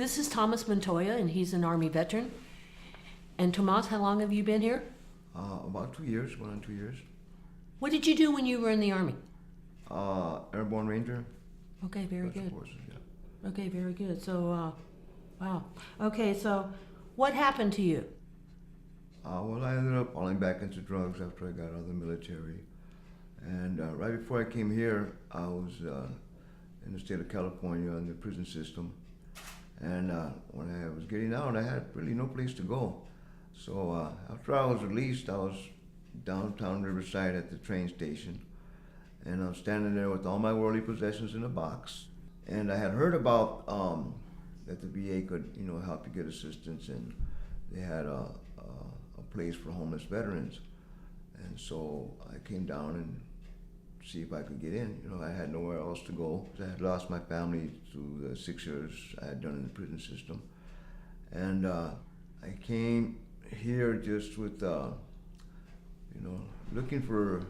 This is Tomas Montoya, and he's an Army veteran. And Tomas, how long have you been here? About 2 years, going on 2 years. What did you do when you were in the Army? Airborne Ranger. Okay, very Special good. Forces, yeah. Okay, very good. So, wow. Okay, so what happened to you? Well, I ended up falling back into drugs after I got out of the military. And right before I came here, I was in the state of California in the prison system. And when I was getting out, I had really no place to go. So after I was released, I was downtown Riverside at the train station. And I was standing there with all my worldly possessions in a box. And I had heard about that the VA could, help you get assistance, and they had a place for homeless veterans. And so I came down and see if I could get in. I had nowhere else to go. I had lost my family through the 6 years I had done in the prison system. And I came here just with, looking for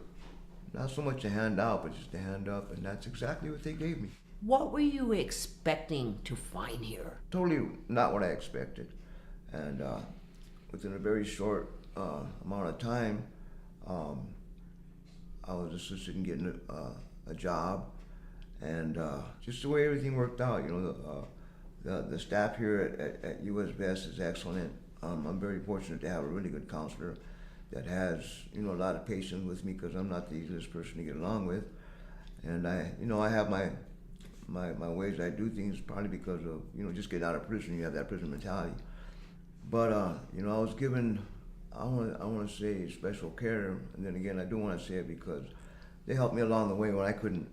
not so much a handout, but just a hand up, and that's exactly what they gave me. What were you expecting to find here? Totally not what I expected. And within a very short amount of time, I was assisted in getting a job, and just the way everything worked out. The staff here at U.S.V.E.S. is excellent. I'm very fortunate to have a really good counselor that has a lot of patience with me, because I'm not the easiest person to get along with, and I have my ways I do things, probably because of just getting out of prison. You have that prison mentality, but I was given, I want to say, special care, and then again I do want to say it because they helped me along the way when I couldn't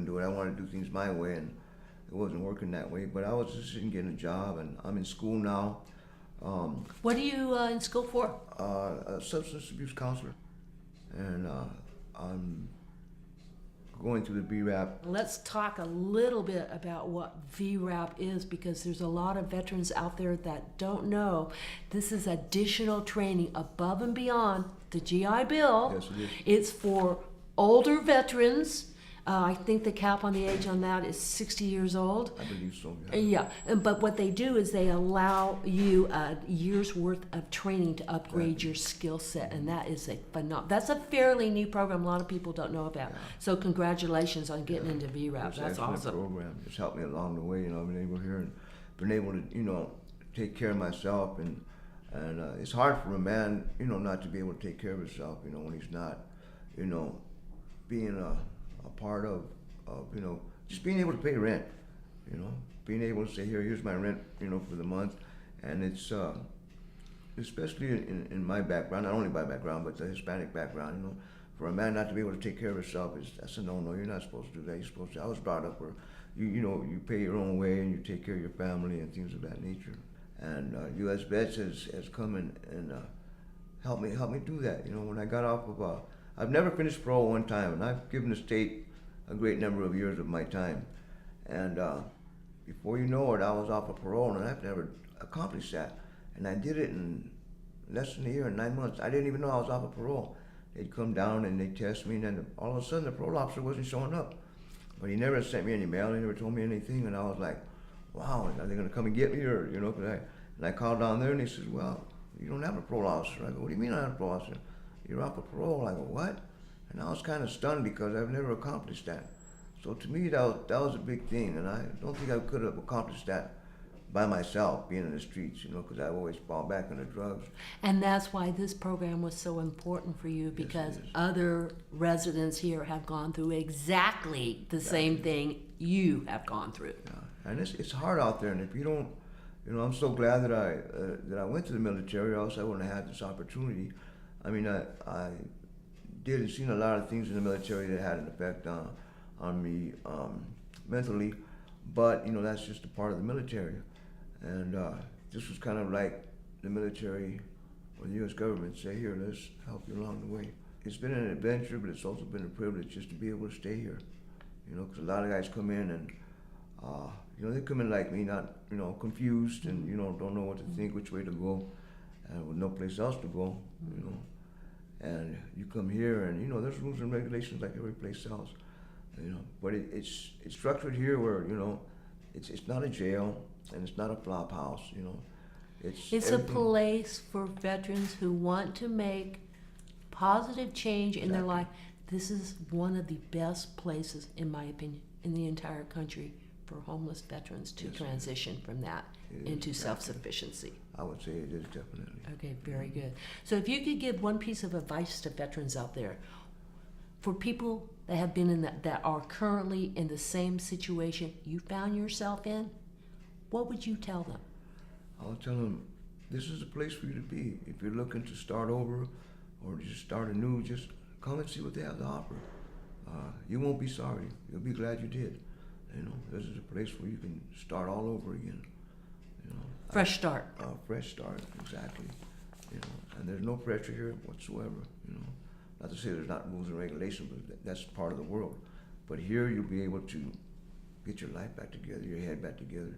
do it. I wanted to do things my way, and it wasn't working that way. But I was just getting a job, and I'm in school now. What are you in school for? A substance abuse counselor, and I'm going through the W.A.V.E. Let's talk a little bit about what W.A.V.E. is, because there's a lot of veterans out there that don't know. This is additional training above and beyond the GI Bill. Yes, it is. It's for older veterans. I think the cap on the age on that is 60 years old. I believe so, Yeah, but what they do is they allow you a year's worth of training to upgrade your skill set, and that is that's a fairly new program a lot of people don't know about. So congratulations on getting into W.A.V.E. That's awesome. Program. It's helped me along the way. I've been able here and been able to take care of myself, and it's hard for a man not to be able to take care of himself when he's not being a part of just being able to pay rent, being able to say, here's my rent, for the month. And it's especially in my background, not only my background, but the Hispanic background, for a man not to be able to take care of himself, that's a no-no. You're not supposed to do that. You're supposed to. I was brought up where you pay your own way and you take care of your family and things of that nature. And U.S.V.E.S. has come and helped me do that. When I got off of I've never finished parole one time, and I've given the state a great number of years of my time. And before you know it, I was off of parole, and I've never accomplished that. And I did it in less than a year and 9 months. I didn't even know I was off of parole. They'd come down and they'd test me, and then all of a sudden the parole officer wasn't showing up. But he never sent me any mail, he never told me anything, and I was like, wow, are they gonna come and get me, or, and I called down there, and they said, well, you don't have a parole officer. I go, what do you mean I have a parole officer? You're off of parole. I go, what? And I was kind of stunned because I've never accomplished that. So to me, that was a big thing, and I don't think I could have accomplished that by myself, being in the streets, because I always fall back into drugs. And that's why this program was so important for you, because other residents here have gone through exactly the same thing you have gone through. Yeah, and it's hard out there, and if you don't, I'm so glad that I went to the military, or else I wouldn't have had this opportunity. I mean, I did and seen a lot of things in the military that had an effect on me mentally, but that's just a part of the military. And this was kind of like the military or the U.S. government say, here, let's help you along the way. It's been an adventure, but it's also been a privilege just to be able to stay here. Because a lot of guys come in and they come in like me, not confused and don't know what to think, which way to go, and with no place else to go. And you come here, and there's rules and regulations like every place else. But it's structured here where it's not a jail and it's not a flop house, you know. It's a everything- place for veterans who want to make positive change in their Exactly. life. This is one of the best places, in my opinion, in the entire country for homeless veterans to Yes, it is. transition from that It is, into exactly. self-sufficiency. I would say it is definitely. Okay, very good. So if you could give one piece of advice to veterans out there, for people that have been in that are currently in the same situation you found yourself in, what would you tell them? I'll tell them this is a place for you to be. If you're looking to start over or just start anew, just come and see what they have to offer. You won't be sorry. You'll be glad you did. You know, this is a place where you can start all over again. You know, Fresh start. fresh start, exactly. You know, and there's no pressure here whatsoever. You know, not to say there's not rules and regulations, but that's part of the world. But here you'll be able to get your life back together, your head back together,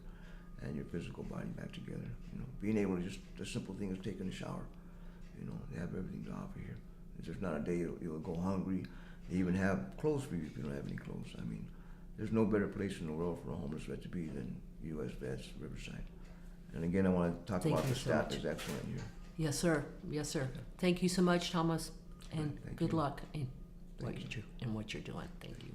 and your physical body back together. You know, being able to just the simple thing is taking a shower. You know, they have everything to offer here. There's not a day you'll go hungry. They even have clothes for you if you don't have any clothes. I mean, there's no better place in the world for a homeless vet to be than U.S.V.E.'s Riverside. And again, I want to talk Thank about you the so staff much. is excellent here. Yes, sir. Yes, sir. Thank you so much, Thomas, and Thank good you. luck in Thank what you're doing. Thank you.